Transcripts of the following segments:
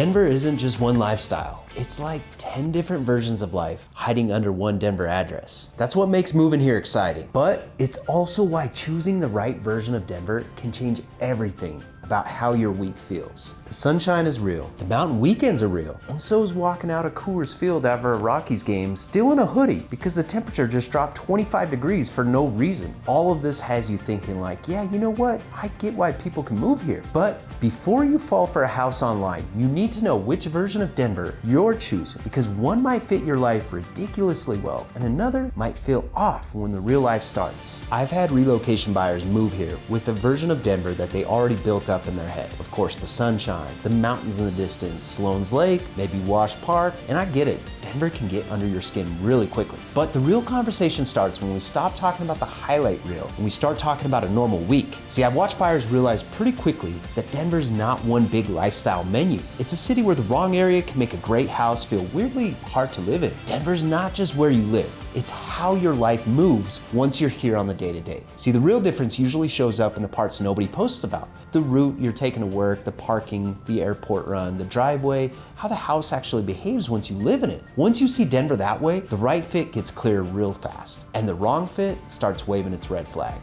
Denver isn't just one lifestyle. It's like 10 different versions of life hiding under one Denver address. That's what makes moving here exciting. But it's also why choosing the right version of Denver can change everything about how your week feels. The sunshine is real, the mountain weekends are real, and so is walking out of Coors Field after a Rockies game still in a hoodie because the temperature just dropped 25 degrees for no reason. All of this has you thinking like, yeah, you know what? I get why people can move here. But before you fall for a house online, you need to know which version of Denver you're choosing, because one might fit your life ridiculously well and another might feel off when the real life starts. I've had relocation buyers move here with a version of Denver that they already built up in their head. Of course, the sunshine, the mountains in the distance, Sloan's Lake, maybe Wash Park, and I get it. Denver can get under your skin really quickly. But the real conversation starts when we stop talking about the highlight reel and we start talking about a normal week. See, I've watched buyers realize pretty quickly that Denver's not one big lifestyle menu. It's a city where the wrong area can make a great house feel weirdly hard to live in. Denver's not just where you live. It's how your life moves once you're here on the day-to-day. See, the real difference usually shows up in the parts nobody posts about. The route you're taking to work, the parking, the airport run, the driveway, how the house actually behaves once you live in it. Once you see Denver that way, the right fit gets clear real fast, and the wrong fit starts waving its red flag.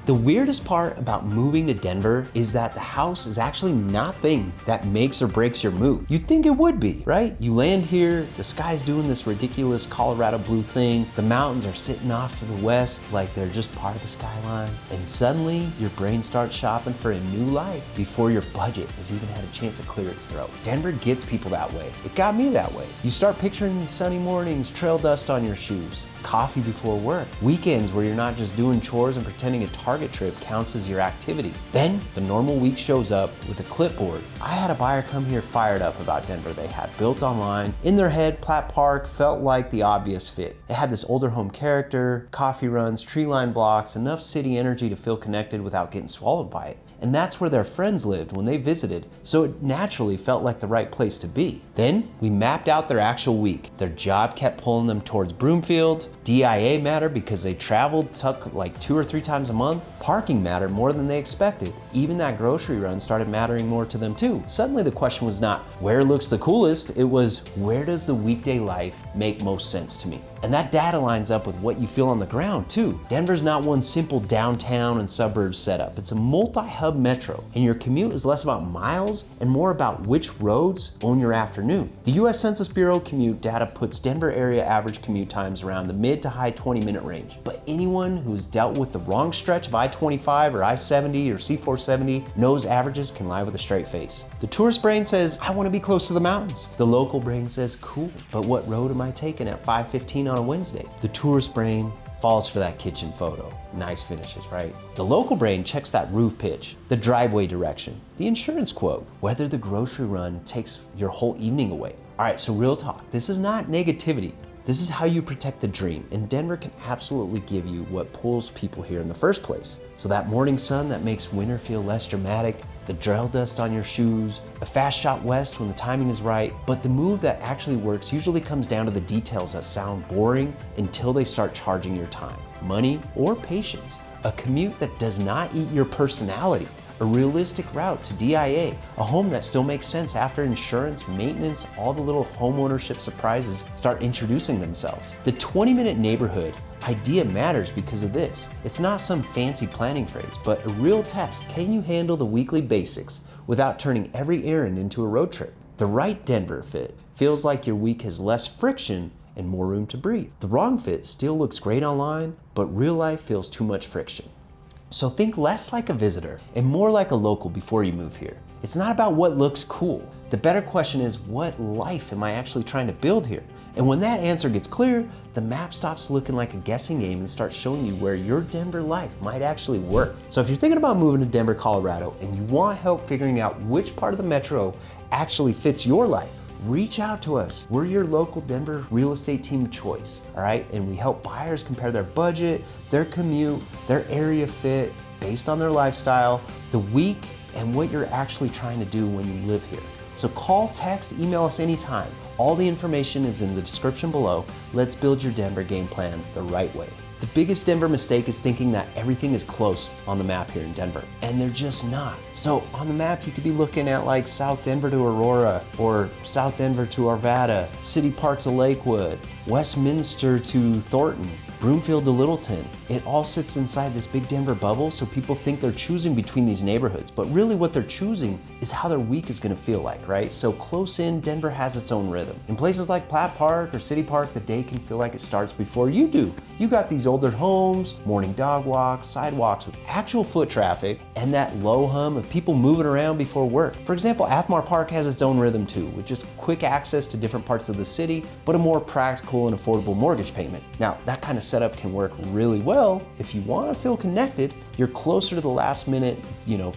The weirdest part about moving to Denver is that the house is actually not the thing that makes or breaks your move. You'd think it would be, right? You land here, the sky's doing this ridiculous Colorado blue thing, the mountains are sitting off to the west like they're just part of the skyline, and suddenly your brain starts shopping for a new life before your budget has even had a chance to clear its throat. Denver gets people that way. It got me that way. You start picturing these sunny mornings, trail dust on your shoes, coffee before work, weekends where you're not just doing chores and pretending a Target trip counts as your activity. Then the normal week shows up with a clipboard. I had a buyer come here fired up about Denver. They had built online. In their head, Platt Park felt like the obvious fit. It had this older home character, coffee runs, tree-lined blocks, enough city energy to feel connected without getting swallowed by it. And that's where their friends lived when they visited, so it naturally felt like the right place to be. Then we mapped out their actual week. Their job kept pulling them towards Broomfield. DIA mattered because they traveled, took like 2 or 3 times a month. Parking mattered more than they expected. Even that grocery run started mattering more to them too. Suddenly the question was not where looks the coolest, it was where does the weekday life make most sense to me? And that data lines up with what you feel on the ground too. Denver's not one simple downtown and suburbs setup. It's a multi-hub metro, and your commute is less about miles and more about which roads own your afternoon. The US Census Bureau commute data puts Denver area average commute times around the mid to high 20-minute range. But anyone who's dealt with the wrong stretch of I-25 or I-70 or C-470 knows averages can lie with a straight face. The tourist brain says, I want to be close to the mountains. The local brain says, cool, but what road am I taking at 5:15 on a Wednesday? The tourist brain falls for that kitchen photo. Nice finishes, right? The local brain checks that roof pitch, the driveway direction, the insurance quote, whether the grocery run takes your whole evening away. All right, so real talk. This is not negativity. This is how you protect the dream, and Denver can absolutely give you what pulls people here in the first place. So that morning sun that makes winter feel less dramatic, the trail dust on your shoes, a fast shot west when the timing is right, but the move that actually works usually comes down to the details that sound boring until they start charging your time, money, or patience. A commute that does not eat your personality. A realistic route to DIA, a home that still makes sense after insurance, maintenance, all the little home ownership surprises start introducing themselves. The 20-minute neighborhood idea matters because of this. It's not some fancy planning phrase, but a real test. Can you handle the weekly basics without turning every errand into a road trip? The right Denver fit feels like your week has less friction and more room to breathe. The wrong fit still looks great online, but real life feels too much friction. So think less like a visitor and more like a local before you move here. It's not about what looks cool. The better question is, what life am I actually trying to build here? And when that answer gets clear, the map stops looking like a guessing game and starts showing you where your Denver life might actually work. So if you're thinking about moving to Denver, Colorado, and you want help figuring out which part of the metro actually fits your life, reach out to us. We're your local Denver real estate team of choice, all right? And we help buyers compare their budget, their commute, their area fit based on their lifestyle, the week, and what you're actually trying to do when you live here. So call, text, email us anytime. All the information is in the description below. Let's build your Denver game plan the right way. The biggest Denver mistake is thinking that everything is close on the map here in Denver, and they're just not. So on the map, you could be looking at like South Denver to Aurora, or South Denver to Arvada, City Park to Lakewood, Westminster to Thornton, Broomfield to Littleton. It all sits inside this big Denver bubble, so people think they're choosing between these neighborhoods, but really what they're choosing is how their week is gonna feel like, right? So close in, Denver has its own rhythm. In places like Platt Park or City Park, the day can feel like it starts before you do. You got these older homes, morning dog walks, sidewalks with actual foot traffic, and that low hum of people moving around before work. For example, Athmar Park has its own rhythm too, with just quick access to different parts of the city, but a more practical and affordable mortgage payment. Now, that kind of setup can work really well if you want to feel connected. You're closer to the last minute,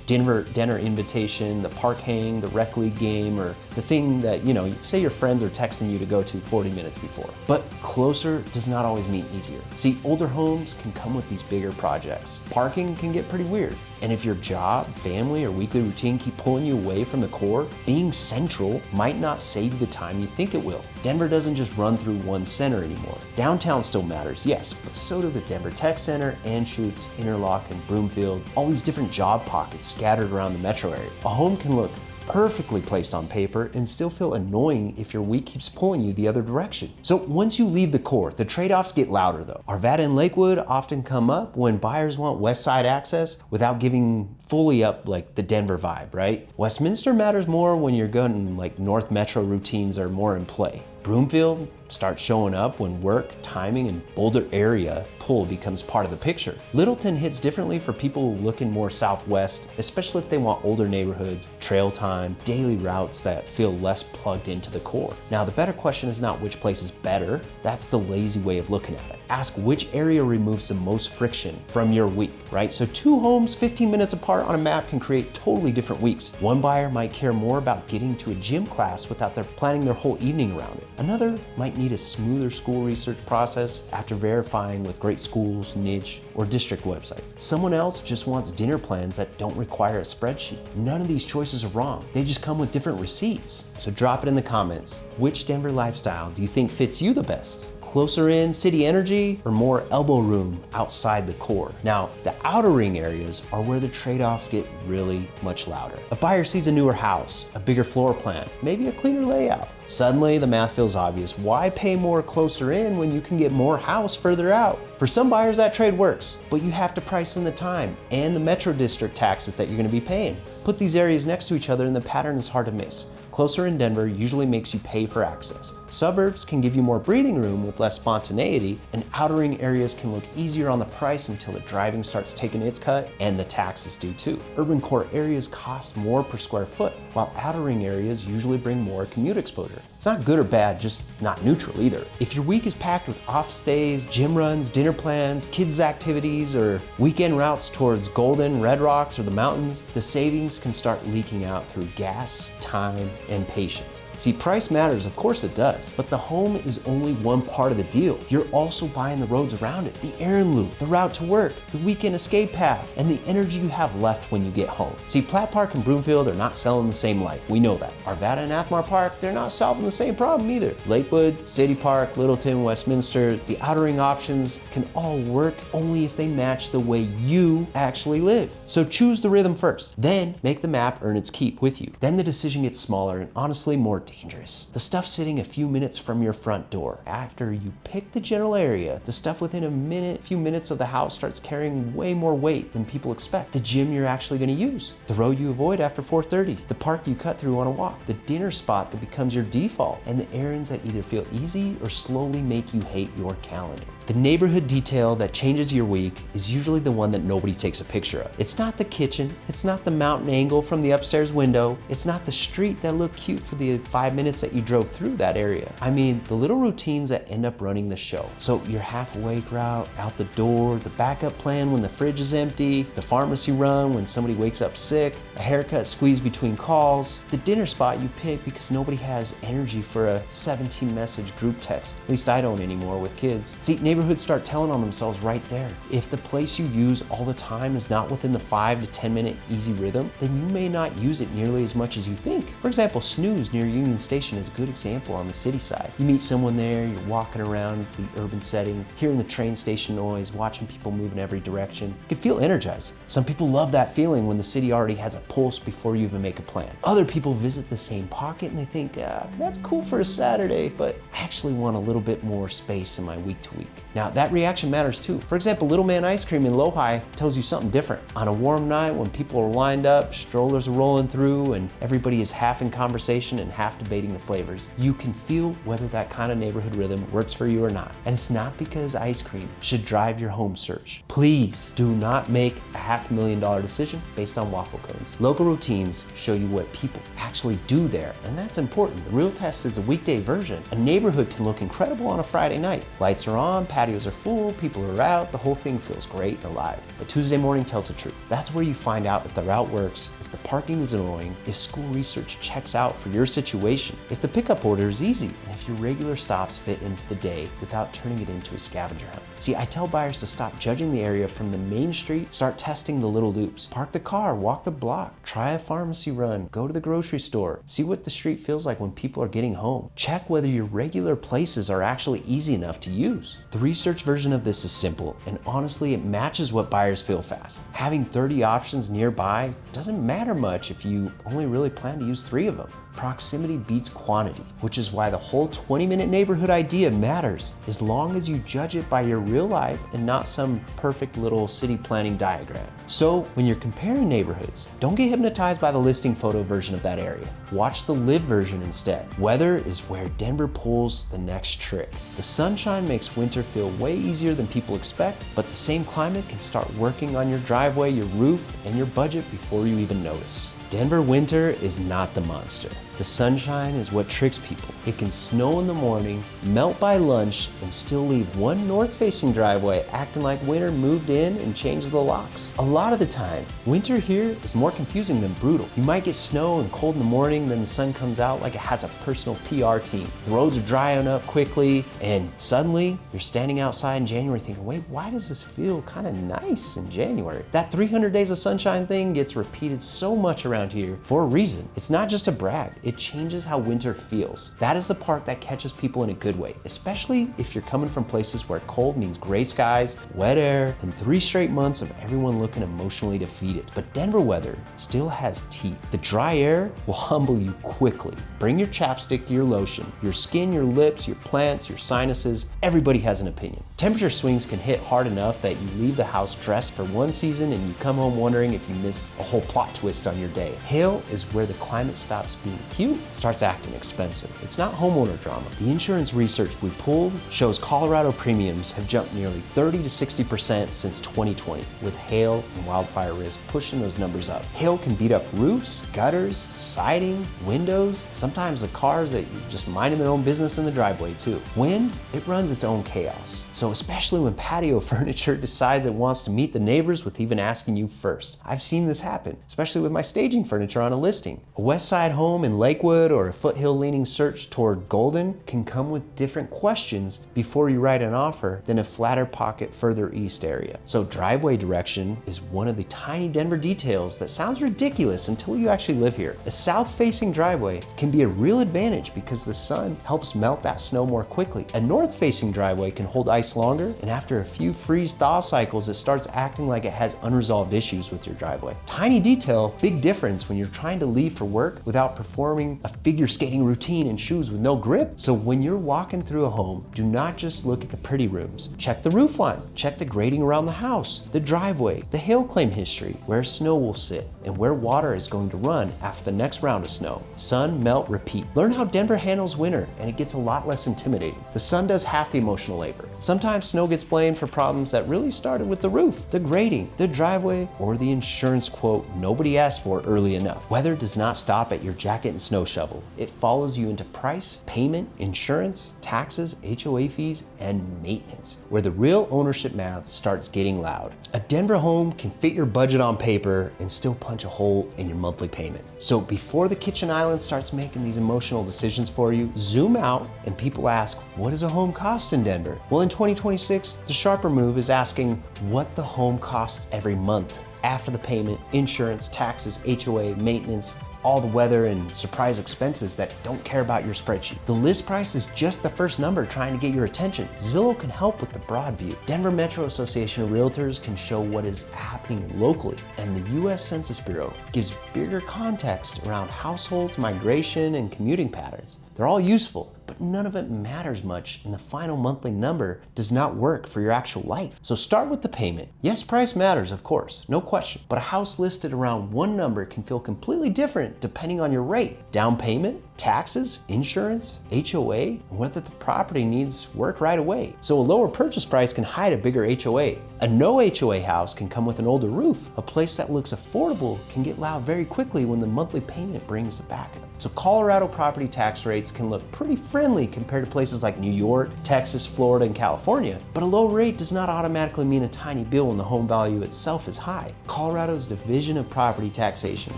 dinner invitation, the park hang, the rec league game, or the thing that, say your friends are texting you to go to 40 minutes before. But closer does not always mean easier. See, older homes can come with these bigger projects. Parking can get pretty weird. And if your job, family, or weekly routine keep pulling you away from the core, being central might not save you the time you think it will. Denver doesn't just run through one center anymore. Downtown still matters, yes, but so do the Denver Tech Center, Anschutz, Interlock, and Broomfield, all these different job pockets scattered around the metro area. A home can look perfectly placed on paper and still feel annoying if your week keeps pulling you the other direction. So once you leave the core, the trade-offs get louder though. Arvada and Lakewood often come up when buyers want west side access without giving fully up like the Denver vibe, right? Westminster matters more when you're going like North Metro routines are more in play. Broomfield starts showing up when work, timing, and Boulder area pull becomes part of the picture. Littleton hits differently for people looking more southwest, especially if they want older neighborhoods, trail time, daily routes that feel less plugged into the core. Now, the better question is not which place is better, that's the lazy way of looking at it. Ask which area removes the most friction from your week, right? So 2 homes 15 minutes apart on a map can create totally different weeks. One buyer might care more about getting to a gym class without their planning their whole evening around it. Another might need a smoother school research process after verifying with great schools, niche, or district websites. Someone else just wants dinner plans that don't require a spreadsheet. None of these choices are wrong. They just come with different receipts. So drop it in the comments. Which Denver lifestyle do you think fits you the best? Closer in city energy or more elbow room outside the core? Now, the outer ring areas are where the trade-offs get really much louder. A buyer sees a newer house, a bigger floor plan, maybe a cleaner layout. Suddenly, the math feels obvious. Why pay more closer in when you can get more house further out? For some buyers, that trade works, but you have to price in the time and the Metro District taxes that you're gonna be paying. Put these areas next to each other and the pattern is hard to miss. Closer in Denver usually makes you pay for access. Suburbs can give you more breathing room with less spontaneity, and outer ring areas can look easier on the price until the driving starts taking its cut and the taxes do too. Urban core areas cost more per square foot, while outer ring areas usually bring more commute exposure. It's not good or bad, just not neutral either. If your week is packed with off stays, gym runs, dinner plans, kids activities, or weekend routes towards Golden, Red Rocks, or the mountains, the savings can start leaking out through gas, time, and patience. See, price matters, of course it does, but the home is only one part of the deal. You're also buying the roads around it, the errand loop, the route to work, the weekend escape path, and the energy you have left when you get home. See, Platt Park and Broomfield are not selling the same life, we know that. Arvada and Athmar Park, they're not solving the same problem either. Lakewood, City Park, Littleton, Westminster, the outer ring options can all work only if they match the way you actually live. So choose the rhythm first, then make the map earn its keep with you. Then the decision gets smaller and honestly more dangerous. The stuff sitting a few minutes from your front door. After you pick the general area, the stuff within a few minutes of the house starts carrying way more weight than people expect. The gym you're actually gonna use, the road you avoid after 4:30, the park you cut through on a walk, the dinner spot that becomes your default, and the errands that either feel easy or slowly make you hate your calendar. The neighborhood detail that changes your week is usually the one that nobody takes a picture of. It's not the kitchen, it's not the mountain angle from the upstairs window, it's not the street that looked cute for the 5 minutes that you drove through that area. I mean, the little routines that end up running the show. So your half-awake route, out the door, the backup plan when the fridge is empty, the pharmacy run when somebody wakes up sick, a haircut squeezed between calls, the dinner spot you pick because nobody has energy for a 17-message group text. At least I don't anymore with kids. See, neighborhood Neighborhoods start telling on themselves right there. If the place you use all the time is not within the 5 to 10 minute easy rhythm, then you may not use it nearly as much as you think. For example, Snooze near Union Station is a good example on the city side. You meet someone there, you're walking around the urban setting, hearing the train station noise, watching people move in every direction. You can feel energized. Some people love that feeling when the city already has a pulse before you even make a plan. Other people visit the same pocket and they think, that's cool for a Saturday, but I actually want a little bit more space in my week to week. Now that reaction matters too. For example, Little Man Ice Cream in Lohi tells you something different. On a warm night when people are lined up, strollers are rolling through, and everybody is half in conversation and half debating the flavors, you can feel whether that kind of neighborhood rhythm works for you or not. And it's not because ice cream should drive your home search. Please do not make a $500,000 decision based on waffle cones. Local routines show you what people actually do there, and that's important. The real test is a weekday version. A neighborhood can look incredible on a Friday night. Lights are on, patios are full, people are out, the whole thing feels great and alive. But Tuesday morning tells the truth. That's where you find out if the route works, if the parking is annoying, if school research checks out for your situation, if the pickup order is easy, and if your regular stops fit into the day without turning it into a scavenger hunt. See, I tell buyers to stop judging the area from the main street, start testing the little loops. Park the car, walk the block, try a pharmacy run, go to the grocery store, see what the street feels like when people are getting home. Check whether your regular places are actually easy enough to use. The research version of this is simple, and honestly, it matches what buyers feel fast. Having 30 options nearby doesn't matter much if you only really plan to use 3 of them. Proximity beats quantity, which is why the whole 20-minute neighborhood idea matters, as long as you judge it by your real life and not some perfect little city planning diagram. So when you're comparing neighborhoods, don't get hypnotized by the listing photo version of that area. Watch the live version instead. Weather is where Denver pulls the next trick. The sunshine makes winter feel way easier than people expect, but the same climate can start working on your driveway, your roof, and your budget before you even notice. Denver winter is not the monster. The sunshine is what tricks people. It can snow in the morning, melt by lunch, and still leave one north-facing driveway acting like winter moved in and changed the locks. A lot of the time, winter here is more confusing than brutal. You might get snow and cold in the morning, then the sun comes out like it has a personal PR team. The roads are drying up quickly, and suddenly you're standing outside in January thinking, wait, why does this feel kind of nice in January? That 300 days of sunshine thing gets repeated so much around here for a reason. It's not just a brag. It changes how winter feels. That is the part that catches people in a good way, especially if you're coming from places where cold means gray skies, wet air, and 3 straight months of everyone looking emotionally defeated. But Denver weather still has teeth. The dry air will humble you quickly. Bring your chapstick, your lotion, your skin, your lips, your plants, your sinuses. Everybody has an opinion. Temperature swings can hit hard enough that you leave the house dressed for one season and you come home wondering if you missed a whole plot twist on your day. Hail is where the climate stops being cute, starts acting expensive. It's not homeowner drama. The insurance research we pulled shows Colorado premiums have jumped nearly 30 to 60% since 2020, with hail and wildfire risk pushing those numbers up. Hail can beat up roofs, gutters, siding, windows, sometimes the cars that you're just minding their own business in the driveway too. Wind, it runs its own chaos. So especially when patio furniture decides it wants to meet the neighbors with even asking you first. I've seen this happen, especially with my staging furniture on a listing. A west side home in Lakewood or a foothill leaning search toward Golden can come with different questions before you write an offer than a flatter pocket further east area. So driveway direction is one of the tiny Denver details that sounds ridiculous until you actually live here. A south-facing driveway can be a real advantage because the sun helps melt that snow more quickly. A north-facing driveway can hold ice longer, and after a few freeze-thaw cycles, it starts acting like it has unresolved issues with your driveway. Tiny detail, big difference when you're trying to leave for work without performing a figure skating routine in shoes with no grip. So when you're walking through a home, do not just look at the pretty rooms. Check the roof line, check the grading around the house, the driveway, the hail claim history, where snow will sit, and where water is going to run after the next round of snow. Sun, melt, repeat. Learn how Denver handles winter, and it gets a lot less intimidating. The sun does half the emotional labor. Sometimes snow gets blamed for problems that really started with the roof, the grading, the driveway, or the insurance quote nobody asked for early enough. Weather does not stop at your jacket and snow shovel. It follows you into price, payment, insurance, taxes, HOA fees, and maintenance, where the real ownership math starts getting loud. A Denver home can fit your budget on paper and still punch a hole in your monthly payment. So before the kitchen island starts making these emotional decisions for you, zoom out and people ask, what does a home cost in Denver? Well, in in 2026, the sharper move is asking what the home costs every month after the payment, insurance, taxes, HOA, maintenance, all the weather and surprise expenses that don't care about your spreadsheet. The list price is just the first number trying to get your attention. Zillow can help with the broad view. Denver Metro Association of Realtors can show what is happening locally. And the US Census Bureau gives bigger context around households, migration, and commuting patterns. They're all useful, but none of it matters much, and the final monthly number does not work for your actual life. So start with the payment. Yes, price matters, of course, no question, but a house listed around one number can feel completely different depending on your rate. Down payment, taxes, insurance, HOA, and whether the property needs work right away. So a lower purchase price can hide a bigger HOA. A no HOA house can come with an older roof. A place that looks affordable can get loud very quickly when the monthly payment brings the backup. So Colorado property tax rates can look pretty friendly compared to places like New York, Texas, Florida, and California, but a low rate does not automatically mean a tiny bill when the home value itself is high. Colorado's Division of Property Taxation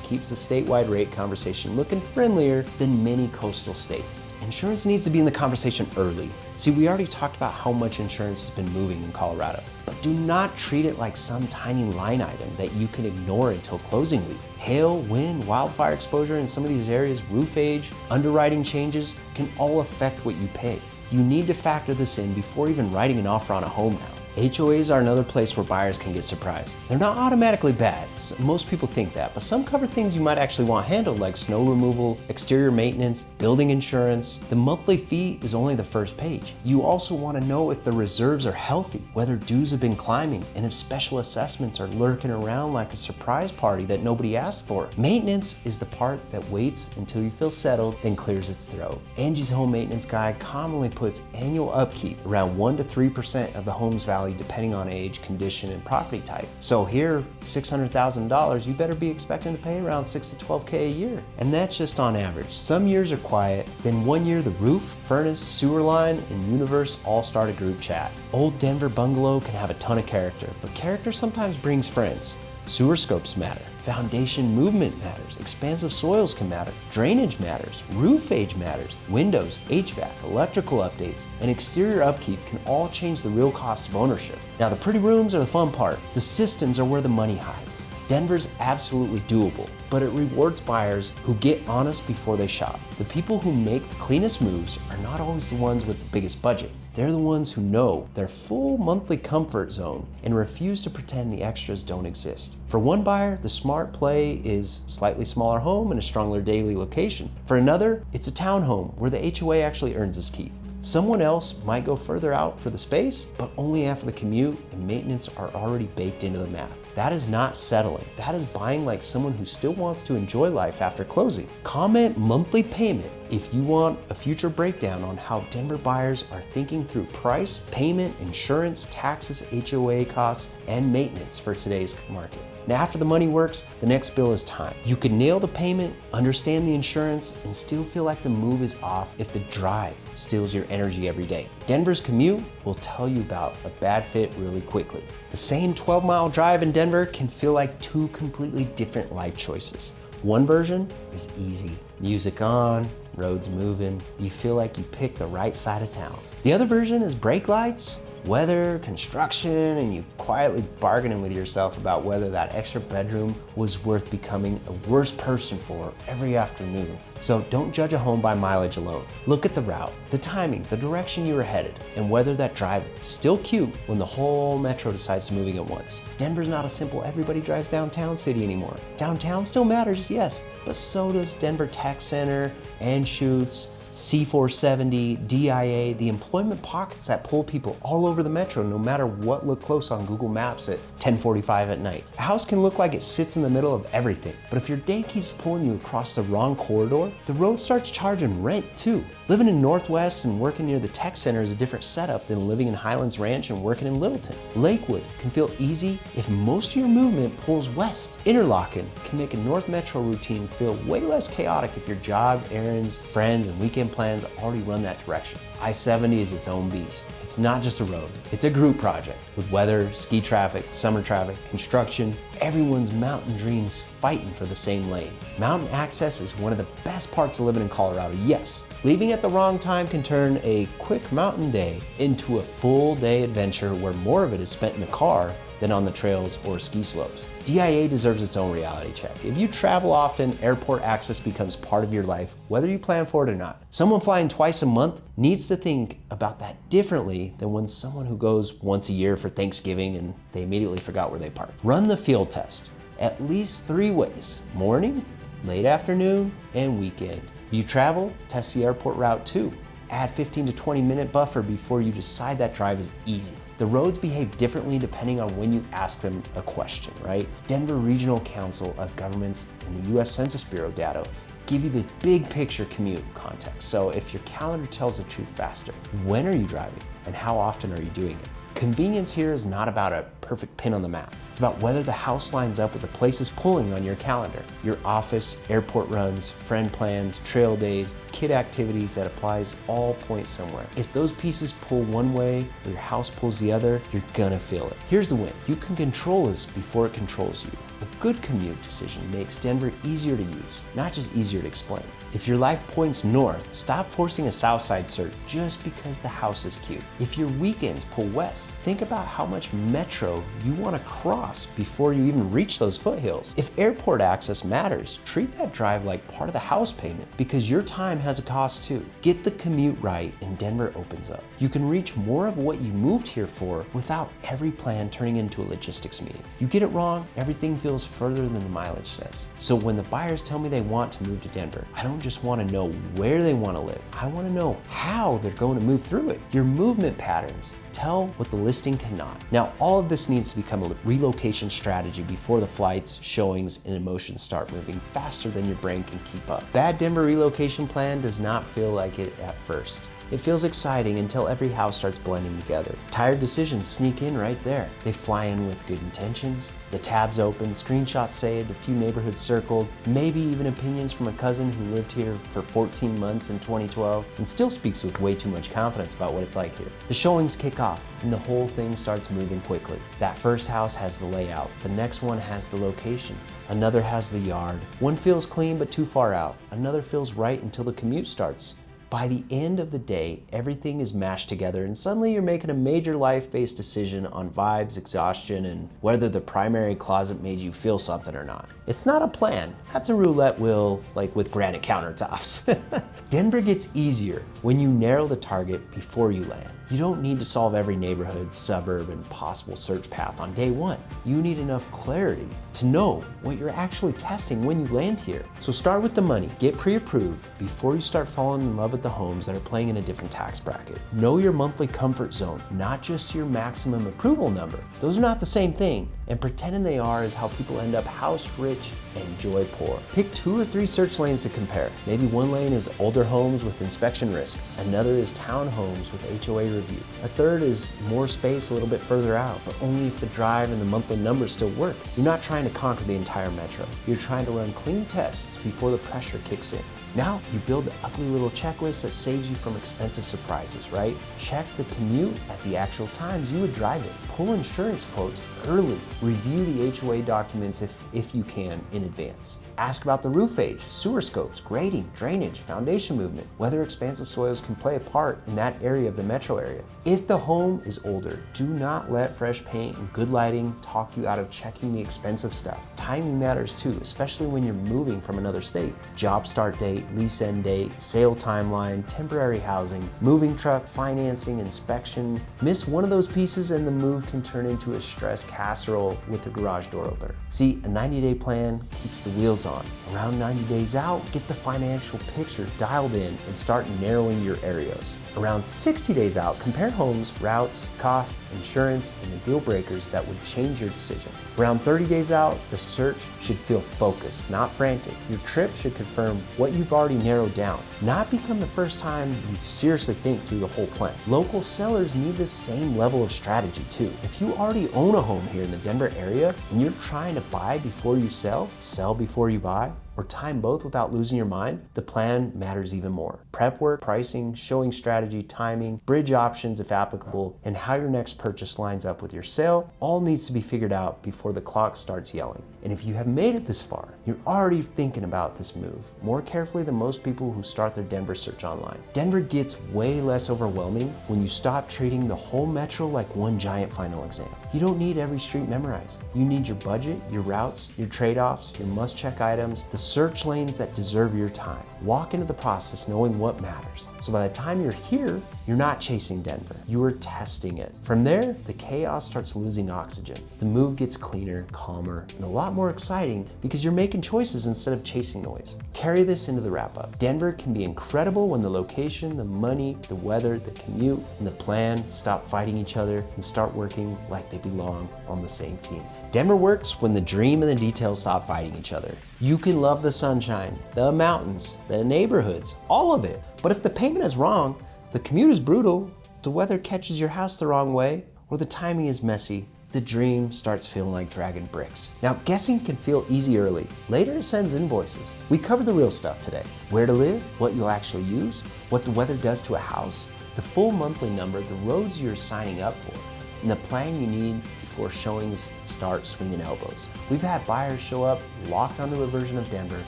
keeps the statewide rate conversation looking friendlier than many coastal states. Insurance needs to be in the conversation early. See, we already talked about how much insurance has been moving in Colorado, but do not treat it like some tiny line item that you can ignore until closing week. Hail, wind, wildfire exposure in some of these areas, roof age, underwriting changes can all affect what you pay. You need to factor this in before even writing an offer on a home now. HOAs are another place where buyers can get surprised. They're not automatically bad. Most people think that, but some cover things you might actually want handled, like snow removal, exterior maintenance, building insurance. The monthly fee is only the first page. You also want to know if the reserves are healthy, whether dues have been climbing, and if special assessments are lurking around like a surprise party that nobody asked for. Maintenance is the part that waits until you feel settled, then clears its throat. Angie's Home Maintenance Guide commonly puts annual upkeep around 1 to 3% of the home's value depending on age, condition, and property type. So here, $600,000, you better be expecting to pay around $6 to $12K a year. And that's just on average. Some years are quiet, then one year the roof, furnace, sewer line, and universe all start a group chat. Old Denver bungalow can have a ton of character, but character sometimes brings friends. Sewer scopes matter. Foundation movement matters. Expansive soils can matter. Drainage matters. Roof age matters. Windows, HVAC, electrical updates, and exterior upkeep can all change the real cost of ownership. Now, the pretty rooms are the fun part. The systems are where the money hides. Denver's absolutely doable, but it rewards buyers who get honest before they shop. The people who make the cleanest moves are not always the ones with the biggest budget. They're the ones who know their full monthly comfort zone and refuse to pretend the extras don't exist. For one buyer, the smart play is slightly smaller home and a stronger daily location. For another, it's a townhome where the HOA actually earns its keep. Someone else might go further out for the space, but only after the commute and maintenance are already baked into the math. That is not settling. That is buying like someone who still wants to enjoy life after closing. Comment monthly payment if you want a future breakdown on how Denver buyers are thinking through price, payment, insurance, taxes, HOA costs, and maintenance for today's market. Now, after the money works, the next bill is time. You can nail the payment, understand the insurance, and still feel like the move is off if the drive steals your energy every day. Denver's commute will tell you about a bad fit really quickly. The same 12-mile drive in Denver can feel like two completely different life choices. One version is easy. Music on, roads moving. You feel like you picked the right side of town. The other version is brake lights, weather, construction, and you quietly bargaining with yourself about whether that extra bedroom was worth becoming a worse person for every afternoon. So don't judge a home by mileage alone. Look at the route, the timing, the direction you were headed, and whether that drive is still cute when the whole metro decides to move at once. Denver's not a simple everybody drives downtown city anymore. Downtown still matters, yes, but so does Denver Tech Center, Anschutz, C470, DIA, the employment pockets that pull people all over the metro no matter what look close on Google Maps at 10:45 at night. A house can look like it sits in the middle of everything, but if your day keeps pulling you across the wrong corridor, the road starts charging rent too. Living in Northwest and working near the tech center is a different setup than living in Highlands Ranch and working in Littleton. Lakewood can feel easy if most of your movement pulls west. Interlocking can make a North Metro routine feel way less chaotic if your job, errands, friends, and weekend weekend plans already run that direction. I-70 is its own beast. It's not just a road, it's a group project with weather, ski traffic, summer traffic, construction, everyone's mountain dreams fighting for the same lane. Mountain access is one of the best parts of living in Colorado, yes. Leaving at the wrong time can turn a quick mountain day into a full day adventure where more of it is spent in the car than on the trails or ski slopes. DIA deserves its own reality check. If you travel often, airport access becomes part of your life, whether you plan for it or not. Someone flying twice a month needs to think about that differently than when someone who goes once a year for Thanksgiving and they immediately forgot where they parked. Run the field test at least 3 ways: morning, late afternoon, and weekend. If you travel, test the airport route too. Add 15 to 20 minute buffer before you decide that drive is easy. The roads behave differently depending on when you ask them a question, right? Denver Regional Council of Governments and the US Census Bureau data give you the big picture commute context. So if your calendar tells the truth faster, when are you driving and how often are you doing it? Convenience here is not about a perfect pin on the map. It's about whether the house lines up with the places pulling on your calendar. Your office, airport runs, friend plans, trail days, kid activities that applies all point somewhere. If those pieces pull one way or your house pulls the other, you're gonna feel it. Here's the win. You can control this before it controls you. A good commute decision makes Denver easier to use, not just easier to explain. If your life points north, stop forcing a south side search just because the house is cute. If your weekends pull west, think about how much metro you want to cross before you even reach those foothills. If airport access matters, treat that drive like part of the house payment because your time has a cost too. Get the commute right and Denver opens up. You can reach more of what you moved here for without every plan turning into a logistics meeting. You get it wrong, everything feels further than the mileage says. So when the buyers tell me they want to move to Denver, I don't just want to know where they want to live. I want to know how they're going to move through it. Your movement patterns tell what the listing cannot. Now, all of this needs to become a relocation strategy before the flights, showings, and emotions start moving faster than your brain can keep up. Bad Denver relocation plan does not feel like it at first. It feels exciting until every house starts blending together. Tired decisions sneak in right there. They fly in with good intentions. The tabs open, screenshots saved, a few neighborhoods circled, maybe even opinions from a cousin who lived here for 14 months in 2012 and still speaks with way too much confidence about what it's like here. The showings kick off and the whole thing starts moving quickly. That first house has the layout. The next one has the location. Another has the yard. One feels clean but too far out. Another feels right until the commute starts. By the end of the day, everything is mashed together and suddenly you're making a major life-based decision on vibes, exhaustion, and whether the primary closet made you feel something or not. It's not a plan. That's a roulette wheel, like with granite countertops. Denver gets easier when you narrow the target before you land. You don't need to solve every neighborhood, suburb, and possible search path on day one. You need enough clarity to know what you're actually testing when you land here. So start with the money, get pre-approved before you start falling in love with the homes that are playing in a different tax bracket. Know your monthly comfort zone, not just your maximum approval number. Those are not the same thing, and pretending they are is how people end up house rich and joy poor. Pick 2 or 3 search lanes to compare. Maybe one lane is older homes with inspection risk, another is townhomes with HOA review, a third is more space a little bit further out, but only if the drive and the monthly numbers still work. You're not trying to conquer the entire metro. You're trying to run clean tests before the pressure kicks in. Now you build the ugly little checklist that saves you from expensive surprises, right? Check the commute at the actual times you would drive it. Pull insurance quotes early. Review the HOA documents if you can in advance. Ask about the roof age, sewer scopes, grading, drainage, foundation movement, whether expansive soils can play a part in that area of the metro area. If the home is older, do not let fresh paint and good lighting talk you out of checking the expensive stuff. Timing matters too, especially when you're moving from another state. Job start date, lease end date, sale timeline, temporary housing, moving truck, financing, inspection. Miss one of those pieces and the move can turn into a stress casserole with the garage door opener. See, a 90-day plan keeps the wheels on. Around 90 days out, get the financial picture dialed in and start narrowing your areas. Around 60 days out, compare homes, routes, costs, insurance, and the deal breakers that would change your decision. Around 30 days out, the search should feel focused, not frantic. Your trip should confirm what you've already narrowed down, not become the first time you seriously think through the whole plan. Local sellers need the same level of strategy too. If you already own a home here in the Denver area and you're trying to buy before you sell before you buy, or time both without losing your mind, the plan matters even more. Prep work, pricing, showing strategy, timing, bridge options if applicable, and how your next purchase lines up with your sale all needs to be figured out before the clock starts yelling. And if you have made it this far, you're already thinking about this move more carefully than most people who start their Denver search online. Denver gets way less overwhelming when you stop treating the whole metro like one giant final exam. You don't need every street memorized. You need your budget, your routes, your trade-offs, your must-check items, the search lanes that deserve your time. Walk into the process knowing what matters. So by the time you're here, you're not chasing Denver, you are testing it. From there, the chaos starts losing oxygen. The move gets cleaner, calmer, and a lot more exciting because you're making choices instead of chasing noise. Carry this into the wrap-up. Denver can be incredible when the location, the money, the weather, the commute, and the plan stop fighting each other and start working like they belong on the same team. Denver works when the dream and the details stop fighting each other. You can love the sunshine, the mountains, the neighborhoods, all of it. But if the payment is wrong, the commute is brutal, the weather catches your house the wrong way, or the timing is messy, the dream starts feeling like dragging bricks. Now, guessing can feel easy early. Later, it sends invoices. We covered the real stuff today. Where to live, what you'll actually use, what the weather does to a house, the full monthly number, the roads you're signing up for, and the plan you need before showings start swinging elbows. We've had buyers show up locked onto a version of Denver,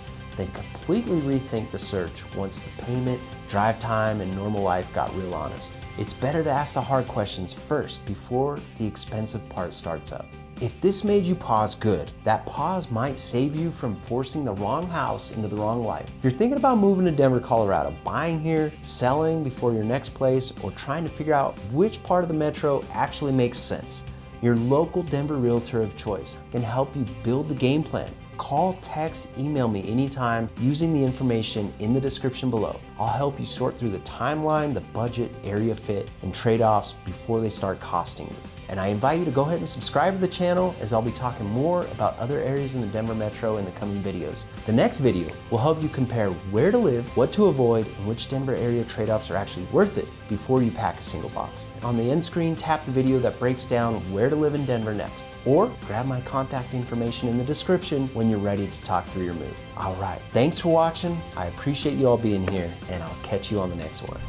then completely rethink the search once the payment, drive time, and normal life got real honest. It's better to ask the hard questions first before the expensive part starts up. If this made you pause, good. That pause might save you from forcing the wrong house into the wrong life. If you're thinking about moving to Denver, Colorado, buying here, selling before your next place, or trying to figure out which part of the metro actually makes sense, your local Denver realtor of choice can help you build the game plan. Call, text, email me anytime using the information in the description below. I'll help you sort through the timeline, the budget, area fit, and trade-offs before they start costing you. And I invite you to go ahead and subscribe to the channel, as I'll be talking more about other areas in the Denver metro in the coming videos. The next video will help you compare where to live, what to avoid, and which Denver area trade-offs are actually worth it before you pack a single box. On the end screen, tap the video that breaks down where to live in Denver next, or grab my contact information in the description when you're ready to talk through your move. All right, thanks for watching. I appreciate you all being here, and I'll catch you on the next one.